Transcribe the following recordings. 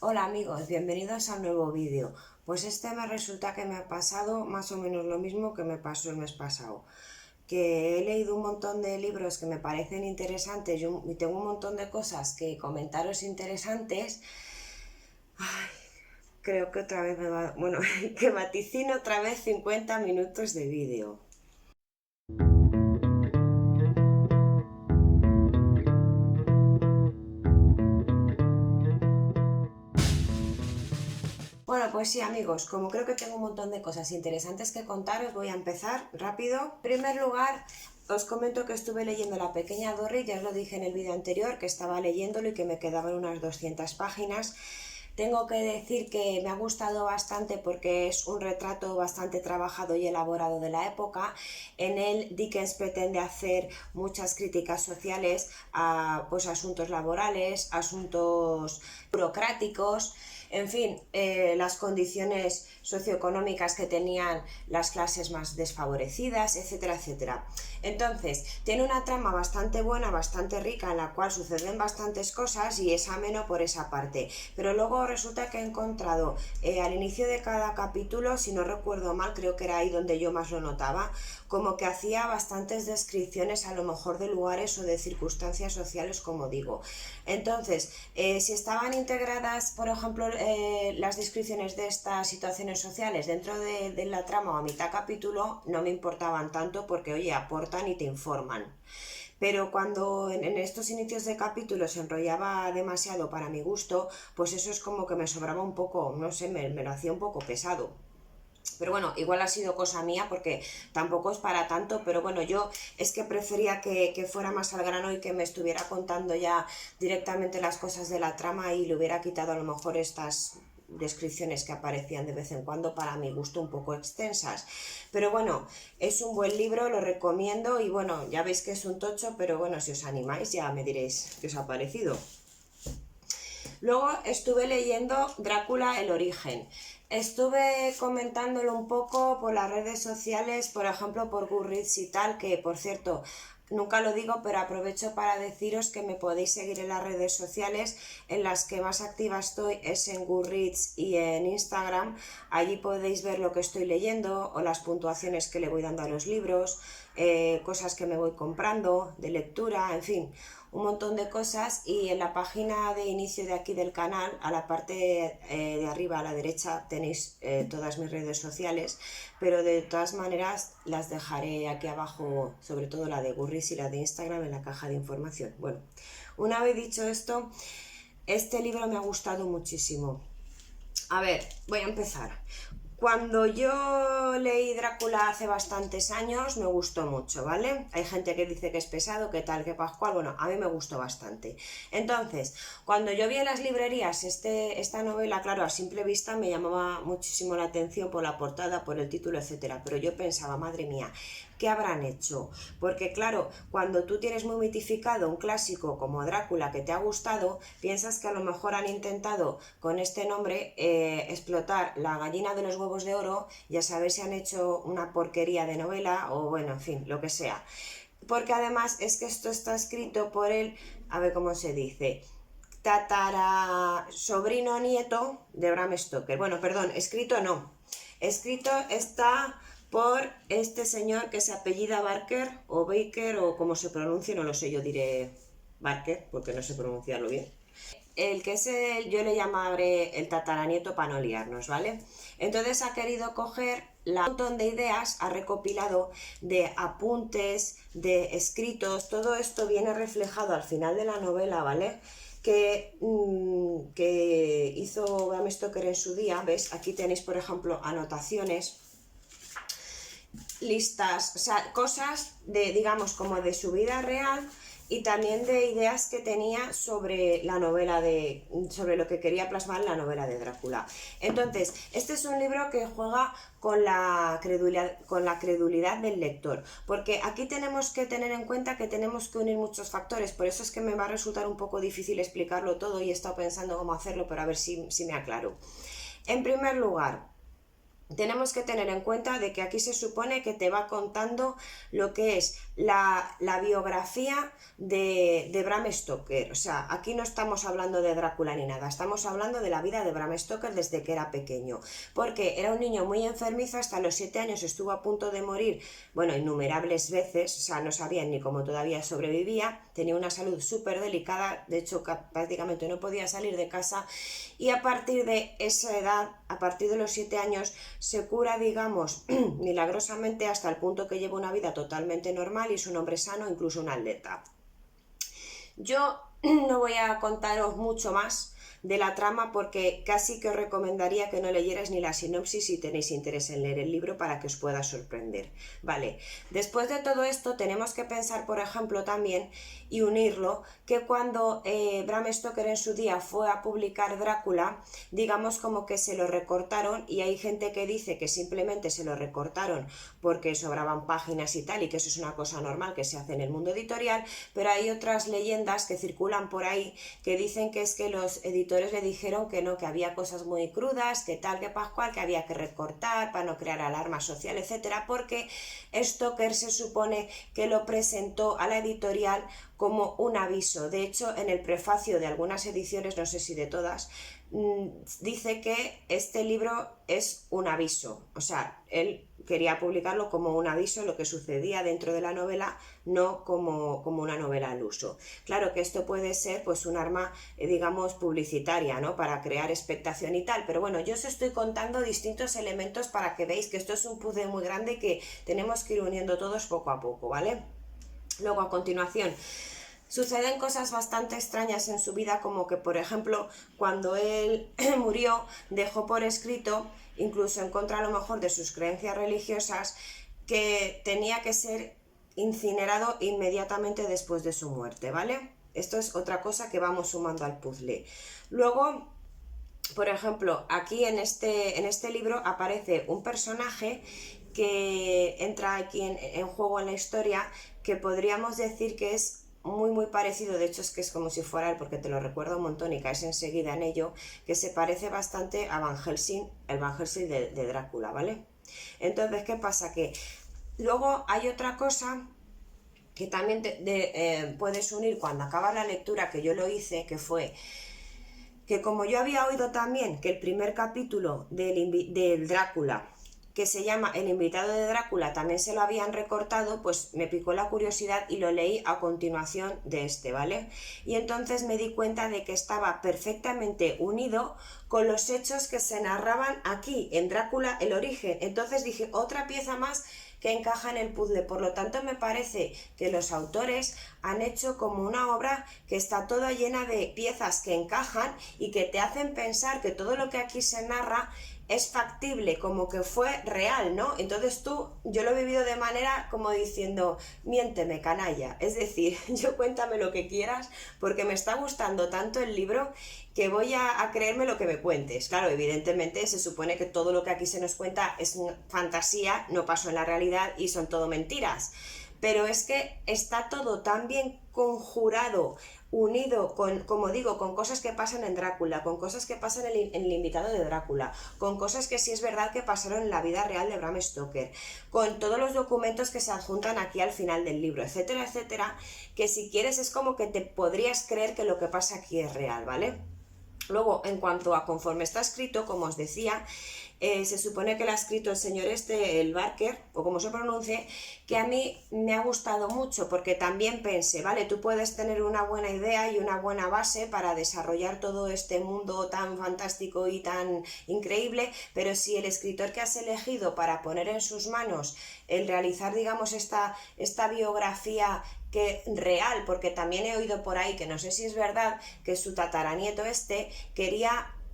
Hola amigos, bienvenidos a un nuevo vídeo. Pues me resulta que me ha pasado más o menos lo mismo que me pasó el mes pasado. Que he leído un montón de libros que me parecen interesantes y tengo un montón de cosas que comentaros interesantes. Creo que otra vez me va... Bueno, que vaticino otra vez 50 minutos de vídeo. Bueno, pues sí amigos, como creo que tengo un montón de cosas interesantes que contaros, voy a empezar rápido. En primer lugar, os comento que estuve leyendo La pequeña Dorrit, ya os lo dije en el vídeo anterior, que estaba leyéndolo y que me quedaban unas 200 páginas. Tengo que decir que me ha gustado bastante porque es un retrato bastante trabajado y elaborado de la época. En él Dickens pretende hacer muchas críticas sociales a pues, asuntos laborales, asuntos burocráticos, en fin, las condiciones socioeconómicas que tenían las clases más desfavorecidas, etcétera, etcétera. Entonces, tiene una trama bastante buena, bastante rica, en la cual suceden bastantes cosas y es ameno por esa parte. Pero luego resulta que he encontrado al inicio de cada capítulo, si no recuerdo mal, creo que era ahí donde yo más lo notaba, como que hacía bastantes descripciones a lo mejor de lugares o de circunstancias sociales, como digo. Entonces, si estaban integradas, por ejemplo, las descripciones de estas situaciones sociales dentro de la trama o a mitad capítulo, no me importaban tanto porque, oye, aportan y te informan. Pero cuando en estos inicios de capítulo se enrollaba demasiado para mi gusto, pues eso es como que me sobraba un poco, no sé, me lo hacía un poco pesado. Pero bueno, igual ha sido cosa mía porque tampoco es para tanto, pero bueno, yo es que prefería que fuera más al grano y que me estuviera contando ya directamente las cosas de la trama y le hubiera quitado a lo mejor estas descripciones que aparecían de vez en cuando, para mi gusto un poco extensas. Pero bueno, es un buen libro, lo recomiendo y bueno, ya veis que es un tocho, pero bueno, si os animáis ya me diréis qué os ha parecido. Luego estuve leyendo Drácula, el origen. Estuve comentándolo un poco por las redes sociales, por ejemplo por Goodreads y tal, que por cierto, nunca lo digo, pero aprovecho para deciros que me podéis seguir en las redes sociales. En las que más activa estoy es en Goodreads y en Instagram. Allí podéis ver lo que estoy leyendo o las puntuaciones que le voy dando a los libros, cosas que me voy comprando de lectura, en fin, un montón de cosas. Y en la página de inicio de aquí del canal, a la parte de arriba a la derecha, tenéis todas mis redes sociales, pero de todas maneras las dejaré aquí abajo, sobre todo la de Goodreads y la de Instagram, en la caja de información. Bueno, una vez dicho esto, este libro me ha gustado muchísimo. A ver, voy a empezar. Cuando yo leí Drácula hace bastantes años me gustó mucho, ¿vale? Hay gente que dice que es pesado, que tal, que pascual, bueno, a mí me gustó bastante. Entonces, cuando yo vi en las librerías esta novela, claro, a simple vista me llamaba muchísimo la atención por la portada, por el título, etcétera, pero yo pensaba, madre mía, ¿qué habrán hecho? Porque claro, cuando tú tienes muy mitificado un clásico como Drácula que te ha gustado, piensas que a lo mejor han intentado con este nombre explotar la gallina de los huevos de oro y a saber si han hecho una porquería de novela o bueno, en fin, lo que sea. Porque además es que esto está escrito por el, a ver cómo se dice, tatara sobrino nieto de Bram Stoker. Bueno, perdón, escrito no. Escrito está por este señor que se apellida Barker o Baker o como se pronuncia, no lo sé, yo diré Barker porque no sé pronunciarlo bien. El que es yo le llamaré el tataranieto para no liarnos, ¿vale? Entonces ha querido coger un montón de ideas, ha recopilado de apuntes, de escritos, todo esto viene reflejado al final de la novela, ¿vale? Que hizo Bram Stoker en su día. ¿Ves? Aquí tenéis, por ejemplo, anotaciones, listas, o sea, cosas de, digamos, como de su vida real y también de ideas que tenía sobre la novela sobre lo que quería plasmar en la novela de Drácula. Entonces, este es un libro que juega con la credulidad del lector, porque aquí tenemos que tener en cuenta que tenemos que unir muchos factores, por eso es que me va a resultar un poco difícil explicarlo todo y he estado pensando cómo hacerlo, pero a ver si me aclaro. En primer lugar, tenemos que tener en cuenta de que aquí se supone que te va contando lo que es la biografía de Bram Stoker. O sea, aquí no estamos hablando de Drácula ni nada, estamos hablando de la vida de Bram Stoker desde que era pequeño, porque era un niño muy enfermizo, hasta los 7 años estuvo a punto de morir, bueno, innumerables veces, o sea, no sabían ni cómo todavía sobrevivía, tenía una salud súper delicada, de hecho prácticamente no podía salir de casa, y a partir de esa edad, a partir de los 7 años, se cura, digamos, milagrosamente hasta el punto que lleva una vida totalmente normal y es un hombre sano, incluso un atleta. Yo no voy a contaros mucho más de la trama porque casi que os recomendaría que no leyerais ni la sinopsis si tenéis interés en leer el libro para que os pueda sorprender. Vale, después de todo esto tenemos que pensar, por ejemplo, también y unirlo, que cuando Bram Stoker en su día fue a publicar Drácula, digamos como que se lo recortaron, y hay gente que dice que simplemente se lo recortaron porque sobraban páginas y tal, y que eso es una cosa normal que se hace en el mundo editorial, pero hay otras leyendas que circulan por ahí que dicen que es que los editores le dijeron que no, que había cosas muy crudas, que tal, que pascual, que había que recortar para no crear alarma social, etcétera, porque Stoker se supone que lo presentó a la editorial como un aviso. De hecho, en el prefacio de algunas ediciones, no sé si de todas, dice que este libro es un aviso, o sea, él quería publicarlo como un aviso de lo que sucedía dentro de la novela, no como una novela al uso. Claro que esto puede ser pues un arma, digamos, publicitaria, ¿no? Para crear expectación y tal, pero bueno, yo os estoy contando distintos elementos para que veáis que esto es un puzzle muy grande y que tenemos que ir uniendo todos poco a poco, ¿vale? Luego, a continuación, suceden cosas bastante extrañas en su vida, como que, por ejemplo, cuando él murió, dejó por escrito, incluso en contra a lo mejor de sus creencias religiosas, que tenía que ser incinerado inmediatamente después de su muerte, ¿vale? Esto es otra cosa que vamos sumando al puzzle. Luego, por ejemplo, aquí en este libro aparece un personaje que entra aquí en juego en la historia, que podríamos decir que es muy parecido, de hecho es que es como si fuera él, porque te lo recuerdo un montón y caes enseguida en ello, que se parece bastante a Van Helsing, el Van Helsing de Drácula, ¿vale? Entonces, ¿qué pasa? Que luego hay otra cosa que también puedes unir cuando acaba la lectura, que yo lo hice, que fue que como yo había oído también que el primer capítulo del Drácula, que se llama El invitado de Drácula, también se lo habían recortado, pues me picó la curiosidad y lo leí a continuación de este, ¿vale? Y entonces me di cuenta de que estaba perfectamente unido con los hechos que se narraban aquí, en Drácula, el origen. Entonces dije, otra pieza más que encaja en el puzzle. Por lo tanto, me parece que los autores han hecho como una obra que está toda llena de piezas que encajan y que te hacen pensar que todo lo que aquí se narra es factible, como que fue real, ¿no? Entonces yo lo he vivido de manera como diciendo, miénteme, canalla. Es decir, yo cuéntame lo que quieras porque me está gustando tanto el libro que voy a creerme lo que me cuentes. Claro, evidentemente se supone que todo lo que aquí se nos cuenta es fantasía, no pasó en la realidad y son todo mentiras. Pero es que está todo tan bien conjurado, unido con, como digo, con cosas que pasan en Drácula, con cosas que pasan en el invitado de Drácula, con cosas que sí es verdad que pasaron en la vida real de Bram Stoker, con todos los documentos que se adjuntan aquí al final del libro, etcétera, etcétera, que si quieres es como que te podrías creer que lo que pasa aquí es real, ¿vale? Luego, en cuanto a conforme está escrito, como os decía, se supone que lo ha escrito el señor el Barker, o como se pronuncie, que a mí me ha gustado mucho, porque también pensé, vale, tú puedes tener una buena idea y una buena base para desarrollar todo este mundo tan fantástico y tan increíble, pero si el escritor que has elegido para poner en sus manos el realizar, digamos, esta biografía real, porque también he oído por ahí, que no sé si es verdad, que su tataranieto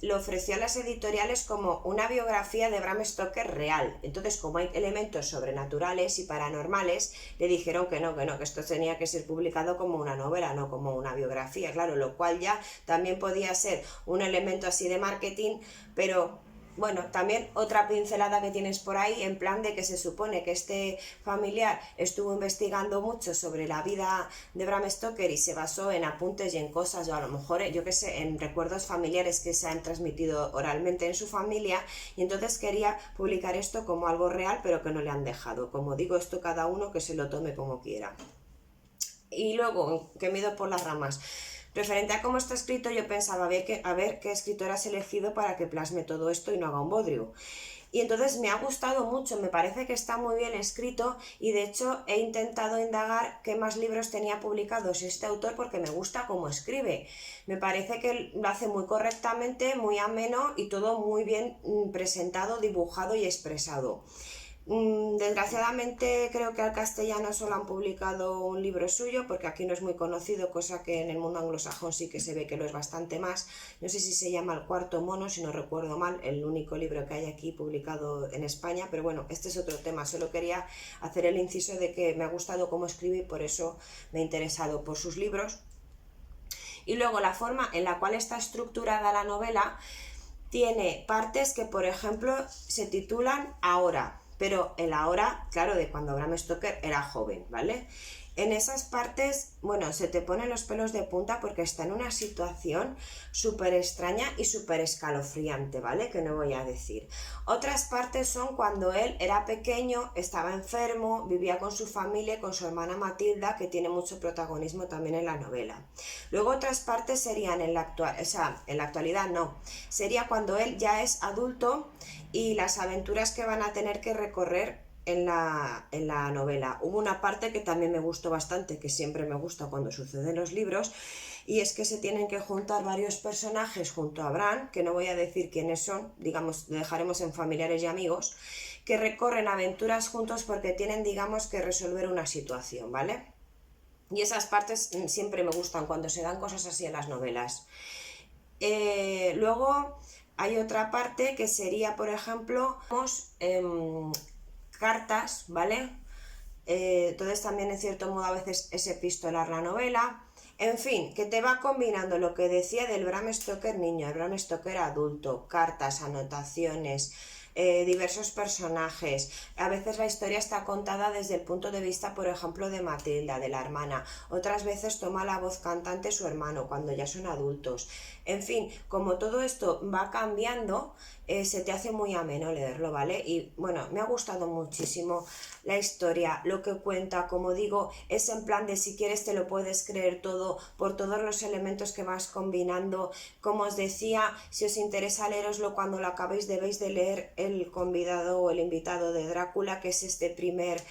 lo ofreció a las editoriales como una biografía de Bram Stoker real. Entonces, como hay elementos sobrenaturales y paranormales, le dijeron que no, que esto tenía que ser publicado como una novela, no como una biografía, claro, lo cual ya también podía ser un elemento así de marketing, pero bueno, también otra pincelada que tienes por ahí, en plan de que se supone que este familiar estuvo investigando mucho sobre la vida de Bram Stoker y se basó en apuntes y en cosas, o a lo mejor, yo qué sé, en recuerdos familiares que se han transmitido oralmente en su familia, y entonces quería publicar esto como algo real, pero que no le han dejado. Como digo, esto cada uno que se lo tome como quiera. Y luego, que me he ido por las ramas. Referente a cómo está escrito, yo pensaba a ver qué escritor has elegido para que plasme todo esto y no haga un bodrio. Y entonces me ha gustado mucho, me parece que está muy bien escrito y de hecho he intentado indagar qué más libros tenía publicados este autor porque me gusta cómo escribe. Me parece que lo hace muy correctamente, muy ameno y todo muy bien presentado, dibujado y expresado. Desgraciadamente creo que al castellano solo han publicado un libro suyo porque aquí no es muy conocido, cosa que en el mundo anglosajón sí que se ve que lo es bastante más. No sé si se llama El cuarto mono, si no recuerdo mal, el único libro que hay aquí publicado en España, pero bueno, este es otro tema. Solo quería hacer el inciso de que me ha gustado cómo escribe y por eso me he interesado por sus libros. Y luego la forma en la cual está estructurada la novela tiene partes que, por ejemplo, se titulan Ahora, pero el ahora, claro, de cuando Bram Stoker era joven, ¿vale? En esas partes, bueno, se te ponen los pelos de punta porque está en una situación súper extraña y súper escalofriante, ¿vale? Que no voy a decir. Otras partes son cuando él era pequeño, estaba enfermo, vivía con su familia y con su hermana Matilda, que tiene mucho protagonismo también en la novela. Luego otras partes serían en la actualidad no, sería cuando él ya es adulto y las aventuras que van a tener que recorrer en la novela. Hubo una parte que también me gustó bastante, que siempre me gusta cuando sucede en los libros, y es que se tienen que juntar varios personajes junto a Bran, que no voy a decir quiénes son, digamos, dejaremos en familiares y amigos, que recorren aventuras juntos porque tienen, digamos, que resolver una situación, ¿vale? Y esas partes siempre me gustan cuando se dan cosas así en las novelas. Luego hay otra parte que sería, por ejemplo, cartas, ¿vale? Entonces también en cierto modo a veces es epistolar la novela. En fin, que te va combinando lo que decía del Bram Stoker niño, el Bram Stoker adulto, cartas, anotaciones, diversos personajes. A veces la historia está contada desde el punto de vista, por ejemplo, de Matilda, de la hermana. Otras veces toma la voz cantante su hermano, cuando ya son adultos. En fin, como todo esto va cambiando, se te hace muy ameno leerlo, ¿vale? Y bueno, me ha gustado muchísimo la historia, lo que cuenta, como digo, es en plan de si quieres te lo puedes creer todo por todos los elementos que vas combinando. Como os decía, si os interesa leeroslo cuando lo acabéis debéis de leer El convidado o El invitado de Drácula, que es este primer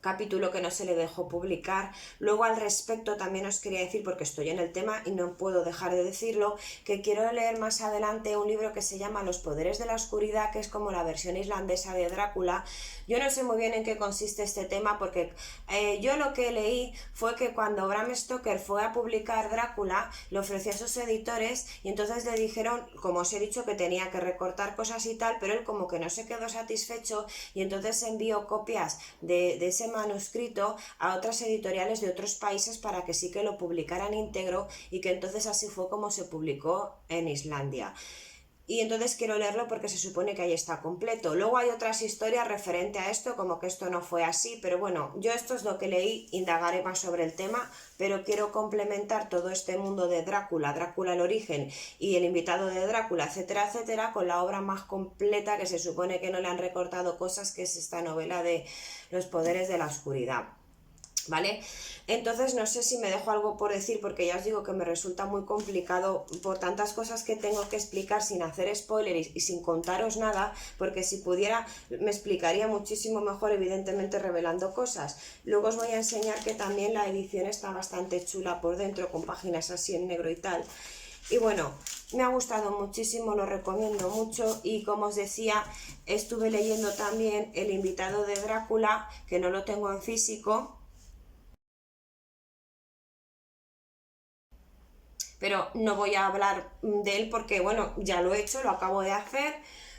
capítulo que no se le dejó publicar. Luego al respecto también os quería decir, porque estoy en el tema y no puedo dejar de decirlo, que quiero leer más adelante un libro que se llama Los poderes de la oscuridad, que es como la versión islandesa de Drácula. Yo no sé muy bien en qué consiste este tema porque yo lo que leí fue que cuando Bram Stoker fue a publicar Drácula le ofreció a sus editores y entonces le dijeron, como os he dicho, que tenía que recortar cosas y tal, pero él como que no se quedó satisfecho y entonces envió copias de ese manuscrito a otras editoriales de otros países para que sí que lo publicaran íntegro y que entonces así fue como se publicó en Islandia. Y entonces quiero leerlo porque se supone que ahí está completo. Luego hay otras historias referente a esto, como que esto no fue así, pero bueno, yo esto es lo que leí, indagaré más sobre el tema, pero quiero complementar todo este mundo de Drácula, Drácula el origen y el invitado de Drácula, etcétera, etcétera, con la obra más completa que se supone que no le han recortado cosas, que es esta novela de Los poderes de la oscuridad. ¿Vale? Entonces no sé si me dejo algo por decir porque ya os digo que me resulta muy complicado por tantas cosas que tengo que explicar sin hacer spoilers y sin contaros nada, porque si pudiera me explicaría muchísimo mejor, evidentemente revelando cosas. Luego os voy a enseñar que también la edición está bastante chula por dentro, con páginas así en negro y tal. Y bueno, me ha gustado muchísimo, lo recomiendo mucho y como os decía, estuve leyendo también El invitado de Drácula, que no lo tengo en físico, pero no voy a hablar de él porque, bueno, ya lo he hecho, lo acabo de hacer.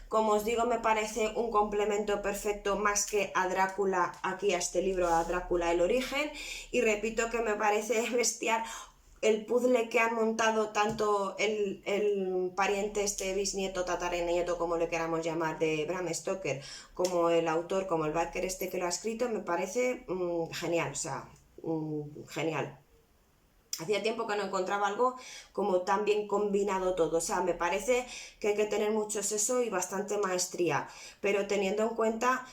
Como os digo, me parece un complemento perfecto más que a Drácula, aquí a este libro, a Drácula el origen, y repito que me parece bestial el puzzle que han montado tanto el pariente este bisnieto, tataranieto, como le queramos llamar, de Bram Stoker, como el autor, como el Barker este que lo ha escrito, me parece genial, o sea, genial. Hacía tiempo que no encontraba algo como tan bien combinado todo. O sea, me parece que hay que tener mucho seso y bastante maestría. Pero teniendo en cuenta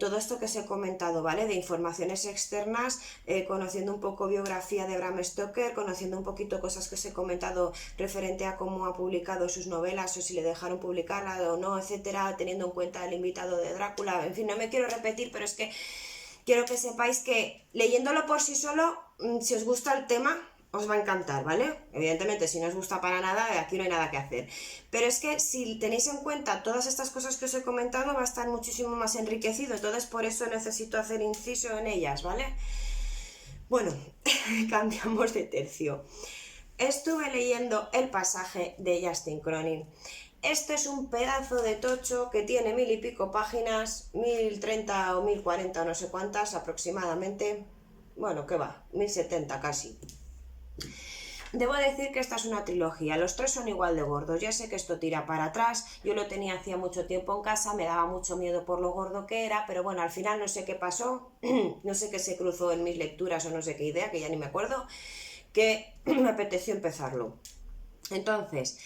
todo esto que os he comentado, ¿vale? De informaciones externas, conociendo un poco biografía de Bram Stoker, conociendo un poquito cosas que os he comentado referente a cómo ha publicado sus novelas o si le dejaron publicarla o no, etcétera, teniendo en cuenta el invitado de Drácula. En fin, no me quiero repetir, pero es que quiero que sepáis que leyéndolo por sí solo, si os gusta el tema, os va a encantar, ¿vale? Evidentemente, si no os gusta para nada, aquí no hay nada que hacer. Pero es que si tenéis en cuenta todas estas cosas que os he comentado, va a estar muchísimo más enriquecido. Entonces, por eso necesito hacer inciso en ellas, ¿vale? Bueno, cambiamos de tercio. Estuve leyendo el pasaje de Justin Cronin. Este es un pedazo de tocho que tiene 1000 y pico páginas, 1030 o 1040, no sé cuántas aproximadamente. Bueno, ¿qué va? 1070 casi. Debo decir que esta es una trilogía, los tres son igual de gordos, ya sé que esto tira para atrás, yo lo tenía hacía mucho tiempo en casa, me daba mucho miedo por lo gordo que era, pero bueno, al final no sé qué pasó, no sé qué se cruzó en mis lecturas o no sé qué idea, que ya ni me acuerdo, que me apeteció empezarlo. Entonces,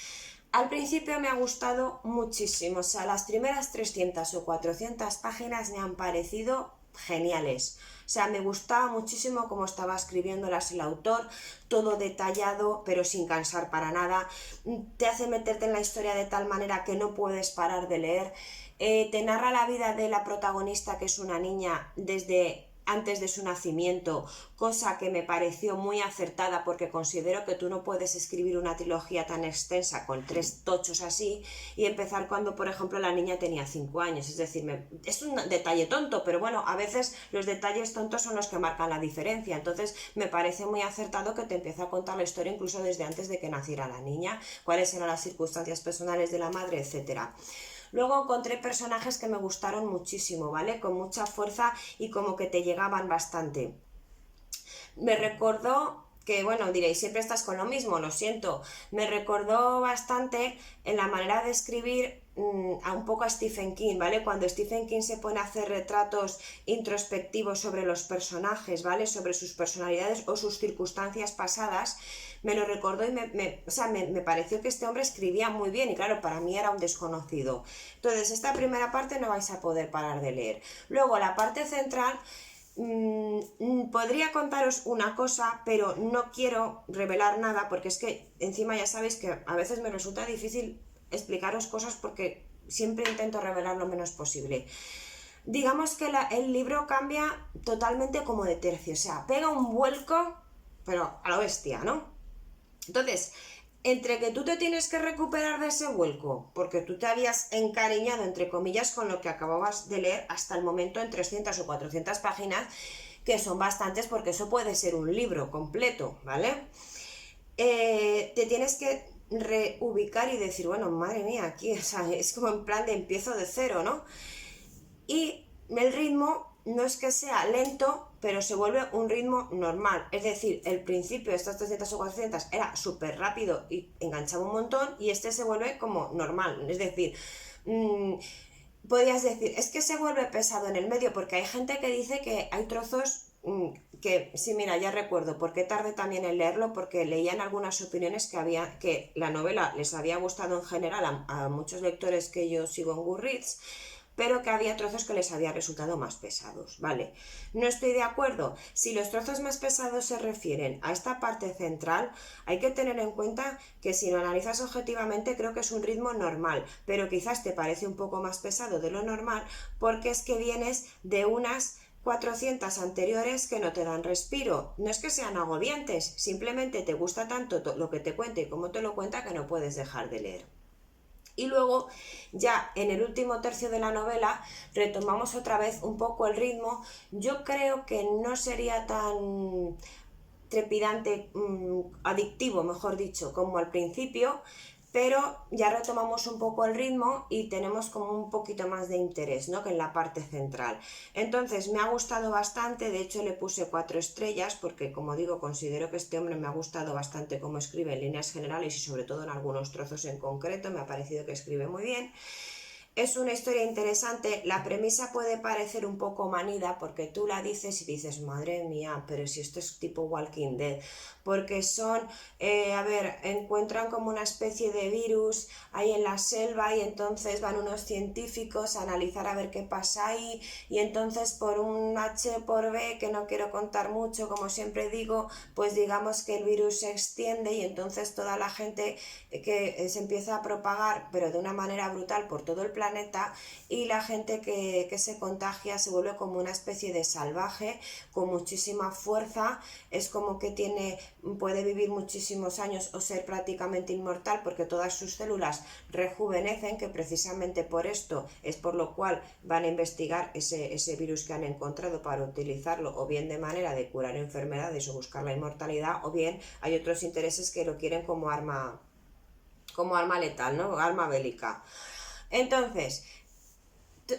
al principio me ha gustado muchísimo, o sea, las primeras 300 o 400 páginas me han parecido geniales. O sea, me gustaba muchísimo cómo estaba escribiéndolas el autor, todo detallado, pero sin cansar para nada. Te hace meterte en la historia de tal manera que no puedes parar de leer. Te narra la vida de la protagonista, que es una niña, desde antes de su nacimiento, cosa que me pareció muy acertada porque considero que tú no puedes escribir una trilogía tan extensa con 3 tochos así y empezar cuando, por ejemplo, la niña tenía 5 años. Es decir, es un detalle tonto, pero bueno, a veces los detalles tontos son los que marcan la diferencia. Entonces me parece muy acertado que te empiece a contar la historia incluso desde antes de que naciera la niña, cuáles eran las circunstancias personales de la madre, etcétera. Luego encontré personajes que me gustaron muchísimo, ¿vale? Con mucha fuerza y como que te llegaban bastante. Me recordó que, bueno, diréis, siempre estás con lo mismo, lo siento. Me recordó bastante en la manera de escribir a un poco a Stephen King, ¿vale? Cuando Stephen King se pone a hacer retratos introspectivos sobre los personajes, ¿vale? Sobre sus personalidades o sus circunstancias pasadas, me lo recordó y me pareció que este hombre escribía muy bien y claro, para mí era un desconocido. Entonces, esta primera parte no vais a poder parar de leer. Luego, la parte central podría contaros una cosa, pero no quiero revelar nada porque es que encima ya sabéis que a veces me resulta difícil explicaros cosas porque siempre intento revelar lo menos posible. Digamos que el libro cambia totalmente como de tercio, o sea, pega un vuelco, pero a la bestia, ¿no? Entonces, entre que tú te tienes que recuperar de ese vuelco, porque tú te habías encariñado, entre comillas, con lo que acababas de leer hasta el momento en 300 o 400 páginas, que son bastantes porque eso puede ser un libro completo, ¿vale? Te tienes que reubicar y decir, bueno, madre mía, aquí, o sea, es como en plan de empiezo de cero, ¿no? Y el ritmo no es que sea lento, pero se vuelve un ritmo normal. Es decir, el principio de estas 300 o 400 era súper rápido y enganchaba un montón, y este se vuelve como normal. Es decir, podrías decir, es que se vuelve pesado en el medio, porque hay gente que dice que hay trozos que, sí, mira, ya recuerdo, porque tardé también en leerlo, porque leían algunas opiniones que la novela les había gustado en general a muchos lectores que yo sigo en Goodreads, pero que había trozos que les había resultado más pesados, ¿vale? No estoy de acuerdo. Si los trozos más pesados se refieren a esta parte central, hay que tener en cuenta que si lo analizas objetivamente creo que es un ritmo normal, pero quizás te parece un poco más pesado de lo normal porque es que vienes de unas 400 anteriores que no te dan respiro. No es que sean agobiantes, simplemente te gusta tanto lo que te cuenta y cómo te lo cuenta que no puedes dejar de leer. Y luego, ya en el último tercio de la novela, retomamos otra vez un poco el ritmo. Yo creo que no sería tan trepidante, adictivo, mejor dicho, como al principio, pero ya retomamos un poco el ritmo y tenemos como un poquito más de interés, ¿no?, que en la parte central. Entonces me ha gustado bastante, de hecho le puse 4 estrellas porque, como digo, considero que este hombre me ha gustado bastante cómo escribe en líneas generales y sobre todo en algunos trozos en concreto, me ha parecido que escribe muy bien. Es una historia interesante, la premisa puede parecer un poco manida porque tú la dices y dices, madre mía, pero si esto es tipo Walking Dead, porque son, encuentran como una especie de virus ahí en la selva y entonces van unos científicos a analizar a ver qué pasa ahí y entonces por un H por B, que no quiero contar mucho, como siempre digo, pues digamos que el virus se extiende y entonces toda la gente que se empieza a propagar, pero de una manera brutal por todo el planeta, y la gente que se contagia se vuelve como una especie de salvaje con muchísima fuerza, es como que puede vivir muchísimos años o ser prácticamente inmortal porque todas sus células rejuvenecen, que precisamente por esto es por lo cual van a investigar ese virus que han encontrado para utilizarlo o bien de manera de curar enfermedades o buscar la inmortalidad, o bien hay otros intereses que lo quieren como arma letal, ¿no?, arma bélica. Entonces,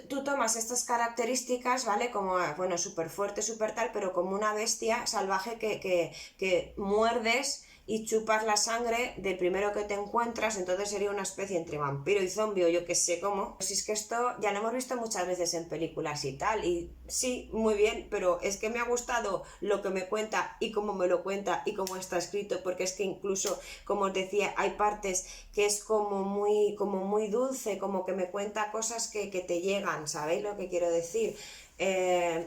tú tomas estas características, ¿vale? Como, bueno, súper fuerte, súper tal, pero como una bestia salvaje que muerdes y chupas la sangre del primero que te encuentras, entonces sería una especie entre vampiro y zombie o yo que sé cómo. Si es que esto ya lo hemos visto muchas veces en películas y tal, y sí, muy bien, pero es que me ha gustado lo que me cuenta y cómo me lo cuenta y cómo está escrito, porque es que incluso, como os decía, hay partes que es como muy dulce, como que me cuenta cosas que te llegan, ¿sabéis lo que quiero decir?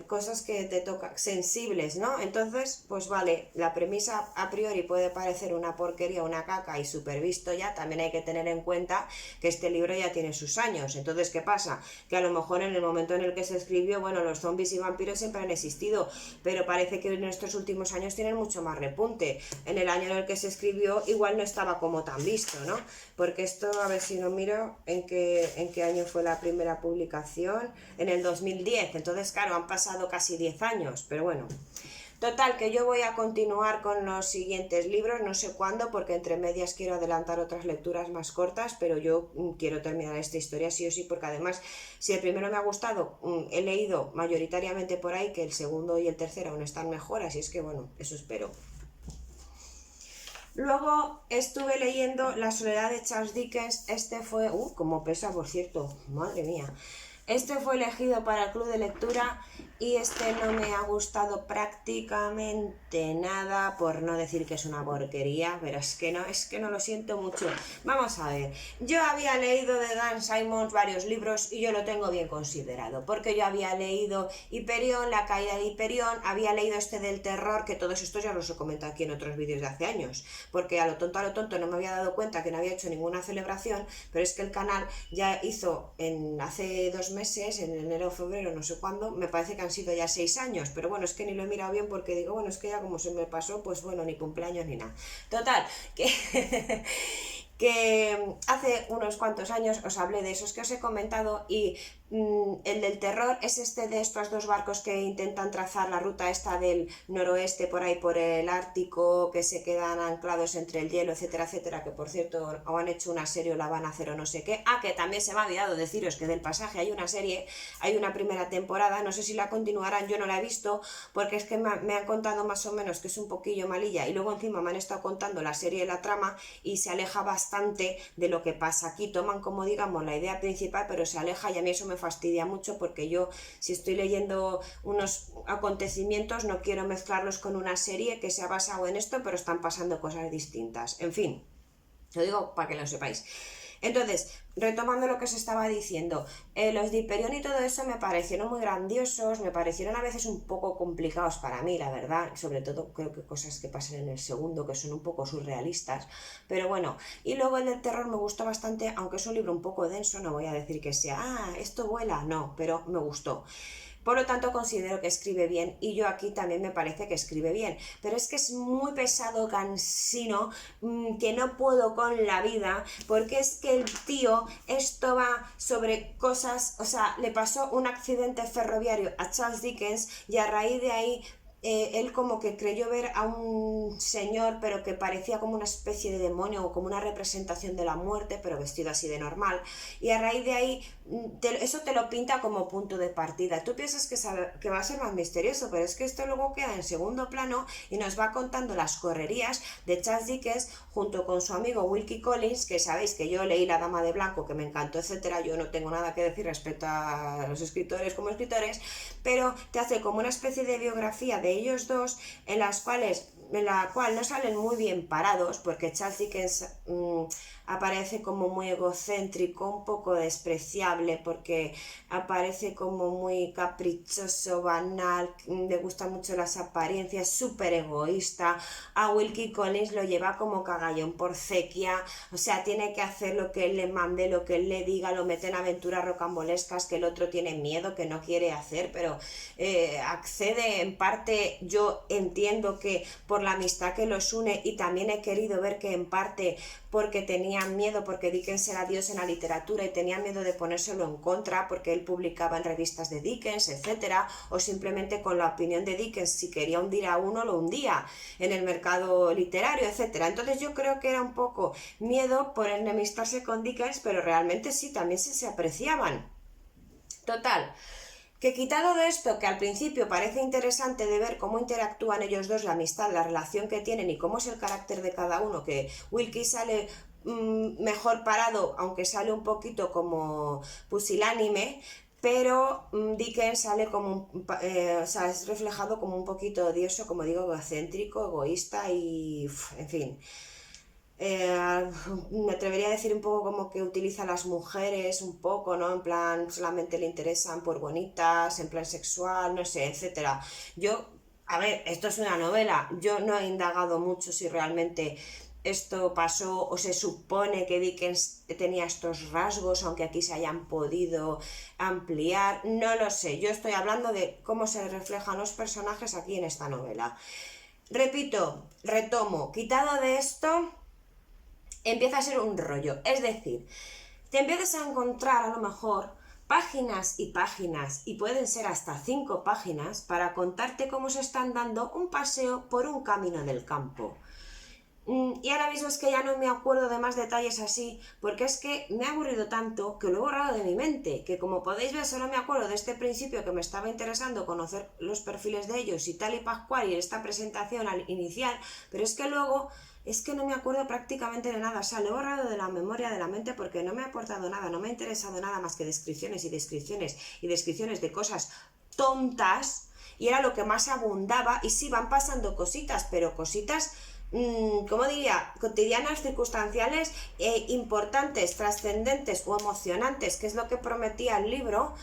Cosas que te tocan, sensibles, ¿no? Entonces, pues vale, la premisa a priori puede parecer una porquería, una caca y súper visto ya, también hay que tener en cuenta que este libro ya tiene sus años. Entonces, ¿qué pasa? Que a lo mejor en el momento en el que se escribió, bueno, los zombies y vampiros siempre han existido, pero parece que en estos últimos años tienen mucho más repunte. En el año en el que se escribió igual no estaba como tan visto, ¿no? Porque esto, a ver si lo miro, en qué año fue la primera publicación, en el 2010, entonces claro, han pasado casi 10 años, pero bueno. Total, que yo voy a continuar con los siguientes libros, no sé cuándo, porque entre medias quiero adelantar otras lecturas más cortas, pero yo quiero terminar esta historia sí o sí, porque además, si el primero me ha gustado, he leído mayoritariamente por ahí que el segundo y el tercero aún están mejor, así es que bueno, eso espero. Luego estuve leyendo La soledad de Charles Dickens, este fue, como pesa por cierto, madre mía. Este fue elegido para el club de lectura y este no me ha gustado prácticamente nada, por no decir que es una porquería, pero es que no lo siento mucho. Vamos a ver, yo había leído de Dan Simmons varios libros y yo lo tengo bien considerado, porque yo había leído Hiperión, La caída de Hiperión, había leído este del terror, que todos estos ya los he comentado aquí en otros vídeos de hace años, porque a lo tonto no me había dado cuenta que no había hecho ninguna celebración, pero es que el canal ya hizo hace 2 meses, en enero o febrero, no sé cuándo, me parece que han sido ya 6 años, pero bueno, es que ni lo he mirado bien porque digo, bueno, es que ya como se me pasó, pues bueno, ni cumpleaños ni nada. Total, que que hace unos cuantos años os hablé de esos que os he comentado y el del terror es este de estos 2 barcos que intentan trazar la ruta esta del noroeste por ahí por el Ártico, que se quedan anclados entre el hielo, etcétera, etcétera, que por cierto o han hecho una serie o la van a hacer o no sé qué. Que también se me ha olvidado deciros que del pasaje hay una serie, hay una primera temporada, no sé si la continuarán, yo no la he visto porque es que me han contado más o menos que es un poquillo malilla y luego encima me han estado contando la serie y la trama y se aleja bastante de lo que pasa aquí, toman como digamos la idea principal pero se aleja y a mí eso me fastidia mucho porque yo si estoy leyendo unos acontecimientos no quiero mezclarlos con una serie que se ha basado en esto pero están pasando cosas distintas, en fin, lo digo para que lo sepáis. Entonces, retomando lo que os estaba diciendo, los de Hiperión y todo eso me parecieron muy grandiosos, me parecieron a veces un poco complicados para mí, la verdad, sobre todo creo que cosas que pasan en el segundo que son un poco surrealistas, pero bueno, y luego el del terror me gustó bastante, aunque es un libro un poco denso, no voy a decir que sea, esto vuela, no, pero me gustó. Por lo tanto, considero que escribe bien y yo aquí también me parece que escribe bien. Pero es que es muy pesado, cansino, que no puedo con la vida, porque es que el tío, esto va sobre cosas, o sea, le pasó un accidente ferroviario a Charles Dickens y a raíz de ahí él como que creyó ver a un señor, pero que parecía como una especie de demonio o como una representación de la muerte, pero vestido así de normal. Y a raíz de ahí, eso te lo pinta como punto de partida. Tú piensas que va a ser más misterioso, pero es que esto luego queda en segundo plano y nos va contando las correrías de Charles Dickens junto con su amigo Wilkie Collins, que sabéis que yo leí La Dama de Blanco, que me encantó, etcétera. Yo no tengo nada que decir respecto a los escritores como escritores, pero te hace como una especie de biografía de ellos dos en la cual no salen muy bien parados, porque Charles Dickens aparece como muy egocéntrico, un poco despreciable, porque aparece como muy caprichoso, banal, le gustan mucho las apariencias, súper egoísta. A Wilkie Collins lo lleva como cagallón por cequia, o sea, tiene que hacer lo que él le mande, lo que él le diga, lo mete en aventuras rocambolescas que el otro tiene miedo, que no quiere hacer, pero accede en parte. Yo entiendo que por la amistad que los une, y también he querido ver que en parte porque tenían miedo, porque Dickens era Dios en la literatura y tenían miedo de ponérselo en contra porque él publicaba en revistas de Dickens, etcétera, o simplemente con la opinión de Dickens, si quería hundir a uno lo hundía en el mercado literario, etcétera. Entonces yo creo que era un poco miedo por enemistarse con Dickens, pero realmente sí, también se apreciaban. Total, que quitado de esto, que al principio parece interesante de ver cómo interactúan ellos dos, la amistad, la relación que tienen y cómo es el carácter de cada uno, que Wilkie sale mejor parado, aunque sale un poquito como pusilánime, pero Dickens sale como o sea, es reflejado como un poquito odioso, como digo, egocéntrico, egoísta y en fin. Me atrevería a decir un poco como que utiliza a las mujeres un poco, ¿no? En plan, solamente le interesan por bonitas, en plan sexual, no sé, etcétera. Yo, a ver, esto es una novela, yo no he indagado mucho si realmente esto pasó o se supone que Dickens tenía estos rasgos, aunque aquí se hayan podido ampliar, no lo sé. Yo estoy hablando de cómo se reflejan los personajes aquí en esta novela. Repito, retomo, quitado de esto empieza a ser un rollo. Es decir, te empiezas a encontrar a lo mejor páginas y páginas, y pueden ser hasta 5 páginas, para contarte cómo se están dando un paseo por un camino del campo. Y ahora mismo es que ya no me acuerdo de más detalles así, porque es que me ha aburrido tanto que lo he borrado de mi mente, que como podéis ver solo me acuerdo de este principio que me estaba interesando conocer los perfiles de ellos y tal y pascual, y esta presentación al inicial, pero es que luego es que no me acuerdo prácticamente de nada, o sea, lo he borrado de la memoria, de la mente, porque no me ha aportado nada, no me ha interesado nada más que descripciones y descripciones y descripciones de cosas tontas, y era lo que más abundaba. Y sí, van pasando cositas, pero cositas, ¿cómo diría?, cotidianas, circunstanciales, importantes, trascendentes o emocionantes, que es lo que prometía el libro.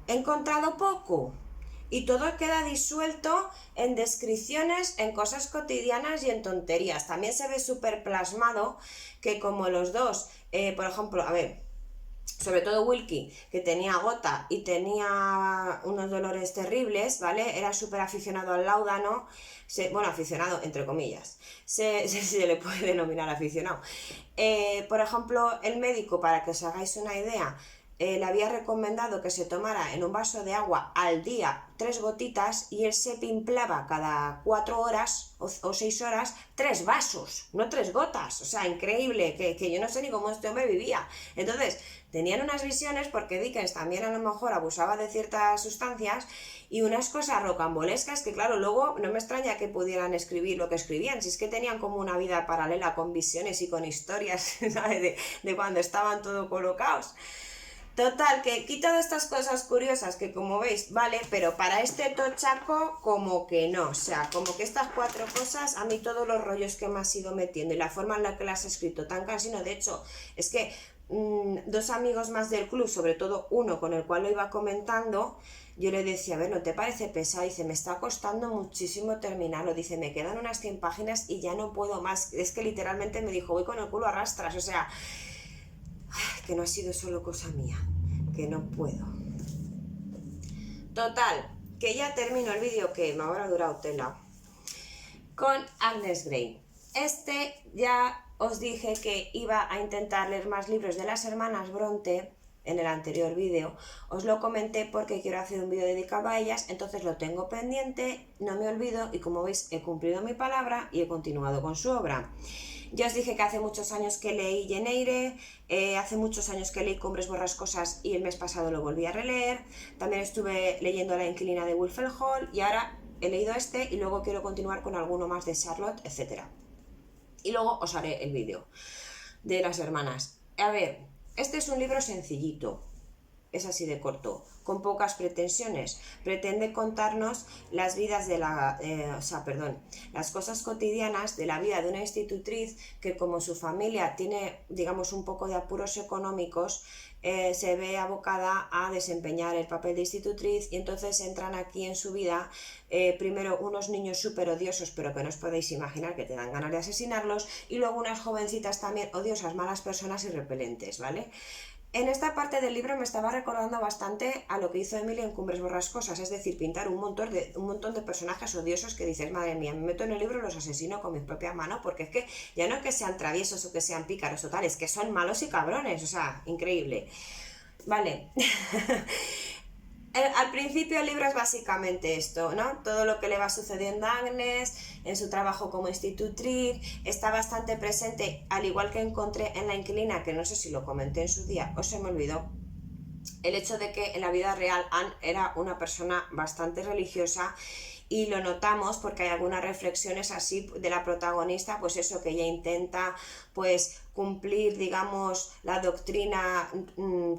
He encontrado poco. Y todo queda disuelto en descripciones, en cosas cotidianas y en tonterías. También se ve súper plasmado que como los dos, por ejemplo, a ver, sobre todo Wilkie, que tenía gota y tenía unos dolores terribles, ¿vale? Era súper aficionado al láudano, bueno, aficionado entre comillas, se le puede denominar aficionado. Por ejemplo, el médico, para que os hagáis una idea, le había recomendado que se tomara en un vaso de agua al día 3 gotitas, y él se pimplaba cada 4 horas o 6 horas 3 vasos, no 3 gotas. O sea, increíble, que yo no sé ni cómo este hombre vivía. Entonces, tenían unas visiones, porque Dickens también a lo mejor abusaba de ciertas sustancias, y unas cosas rocambolescas que, claro, luego no me extraña que pudieran escribir lo que escribían, si es que tenían como una vida paralela con visiones y con historias, ¿sabes? De cuando estaban todo colocados. Total, que quitado estas cosas curiosas que, como veis, vale, pero para este tochaco como que no. O sea, como que estas 4 cosas, a mí todos los rollos que me has ido metiendo y la forma en la que las has escrito tan cansino. De hecho, es que 2 amigos más del club, sobre todo uno con el cual lo iba comentando, yo le decía, a ver, ¿no te parece pesado? Dice, me está costando muchísimo terminarlo. Dice, me quedan unas 100 páginas y ya no puedo más. Es que literalmente me dijo, voy con el culo a rastras. O sea, que no ha sido solo cosa mía, que no puedo. Total, que ya termino el vídeo, que me habrá durado tela, con Agnes Grey. Ya os dije que iba a intentar leer más libros de las hermanas Bronte, en el anterior vídeo. Os lo comenté porque quiero hacer un vídeo dedicado a ellas, entonces lo tengo pendiente, no me olvido y como veis he cumplido mi palabra y he continuado con su obra. Ya os dije que hace muchos años que leí Jane Eyre, hace muchos años que leí Cumbres Borrascosas y el mes pasado lo volví a releer. También estuve leyendo La inquilina de Wolfgang Hall y ahora he leído este y luego quiero continuar con alguno más de Charlotte, etc. Y luego os haré el vídeo de las hermanas. A ver, este es un libro sencillito, es así de corto, con pocas pretensiones. Pretende contarnos las vidas de las cosas cotidianas de la vida de una institutriz que, como su familia tiene, digamos, un poco de apuros económicos, se ve abocada a desempeñar el papel de institutriz y entonces entran aquí en su vida primero unos niños súper odiosos pero que no os podéis imaginar, que te dan ganas de asesinarlos, y luego unas jovencitas también odiosas, malas personas y repelentes, ¿vale? En esta parte del libro me estaba recordando bastante a lo que hizo Emily en Cumbres Borrascosas, es decir, pintar un montón de personajes odiosos que dices, madre mía, me meto en el libro y los asesino con mis propias manos, porque es que ya no es que sean traviesos o que sean pícaros o tal, es que son malos y cabrones, o sea, increíble. Vale. Al principio el libro es básicamente esto, ¿no? Todo lo que le va sucediendo a Agnes en su trabajo como institutriz, está bastante presente, al igual que encontré en La inquilina, que no sé si lo comenté en su día o se me olvidó, el hecho de que en la vida real Anne era una persona bastante religiosa, y lo notamos porque hay algunas reflexiones así de la protagonista, pues eso, que ella intenta pues cumplir, digamos, la doctrina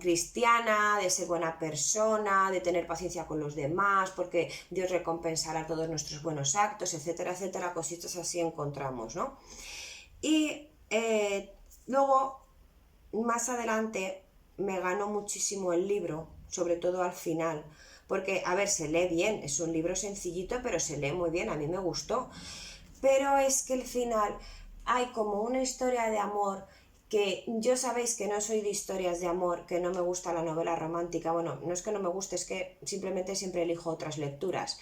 cristiana, de ser buena persona, de tener paciencia con los demás, porque Dios recompensará todos nuestros buenos actos, etcétera, etcétera, cositas así encontramos, ¿no? Y luego, más adelante, me ganó muchísimo el libro, sobre todo al final, porque, a ver, se lee bien, es un libro sencillito, pero se lee muy bien, a mí me gustó. Pero es que el final hay como una historia de amor que yo sabéis que no soy de historias de amor, que no me gusta la novela romántica, bueno, no es que no me guste, es que simplemente siempre elijo otras lecturas.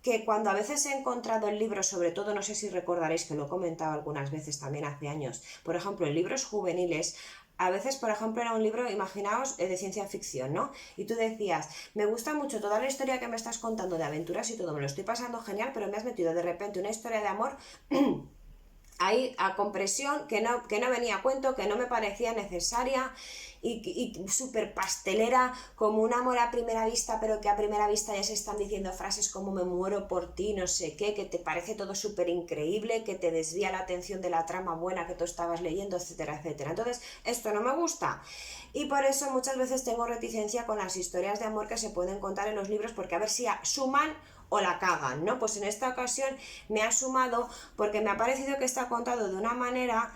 Que cuando a veces he encontrado el libro, sobre todo, no sé si recordaréis que lo he comentado algunas veces también hace años, por ejemplo, en libros juveniles, a veces, por ejemplo, era un libro, imaginaos, de ciencia ficción, ¿no? Y tú decías, me gusta mucho toda la historia que me estás contando de aventuras y todo, me lo estoy pasando genial, pero me has metido de repente una historia de amor ahí a compresión que no venía a cuento, que no me parecía necesaria y súper pastelera, como un amor a primera vista, pero que a primera vista ya se están diciendo frases como me muero por ti, no sé qué, que te parece todo súper increíble, que te desvía la atención de la trama buena que tú estabas leyendo, etcétera, etcétera. Entonces, esto no me gusta. Y por eso muchas veces tengo reticencia con las historias de amor que se pueden contar en los libros, porque a ver si suman o la cagan, ¿no? Pues en esta ocasión me ha sumado porque me ha parecido que está contado de una manera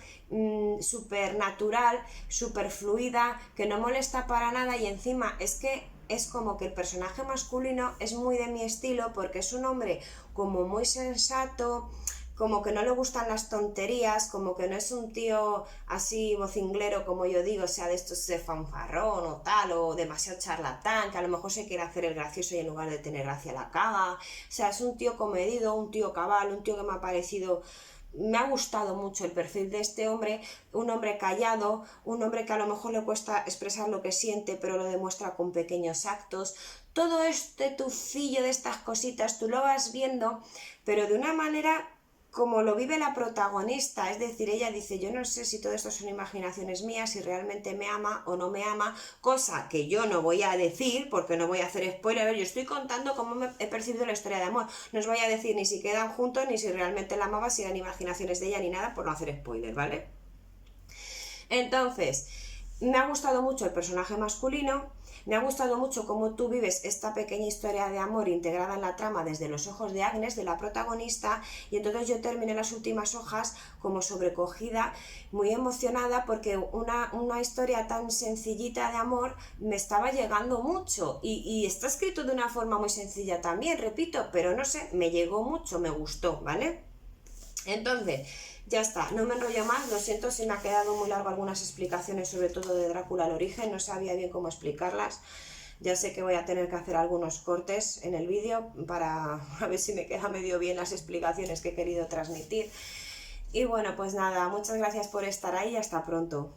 súper natural, súper fluida, que no molesta para nada, y encima es que es como que el personaje masculino es muy de mi estilo, porque es un hombre como muy sensato, como que no le gustan las tonterías, como que no es un tío así vocinglero, como yo digo, o sea, de estos de fanfarrón o tal, o demasiado charlatán, que a lo mejor se quiere hacer el gracioso y en lugar de tener gracia la caga. O sea, es un tío comedido, un tío cabal, un tío que me ha parecido... Me ha gustado mucho el perfil de este hombre, un hombre callado, un hombre que a lo mejor le cuesta expresar lo que siente, pero lo demuestra con pequeños actos. Todo este tufillo de estas cositas tú lo vas viendo, pero de una manera como lo vive la protagonista, es decir, ella dice, yo no sé si todo esto son imaginaciones mías, si realmente me ama o no me ama, cosa que yo no voy a decir, porque no voy a hacer spoiler. A ver, yo estoy contando cómo he percibido la historia de amor, no os voy a decir ni si quedan juntos, ni si realmente la amaba, si eran imaginaciones de ella, ni nada, por no hacer spoiler, ¿vale? Entonces, me ha gustado mucho el personaje masculino, me ha gustado mucho cómo tú vives esta pequeña historia de amor integrada en la trama desde los ojos de Agnes, de la protagonista, y entonces yo terminé las últimas hojas como sobrecogida, muy emocionada, porque una historia tan sencillita de amor me estaba llegando mucho, y está escrito de una forma muy sencilla también, repito, pero no sé, me llegó mucho, me gustó, ¿vale? Entonces, ya está, no me enrollo más, lo siento si me ha quedado muy largo algunas explicaciones, sobre todo de Drácula al origen, no sabía bien cómo explicarlas. Ya sé que voy a tener que hacer algunos cortes en el vídeo para a ver si me queda medio bien las explicaciones que he querido transmitir. Y bueno, pues nada, muchas gracias por estar ahí y hasta pronto.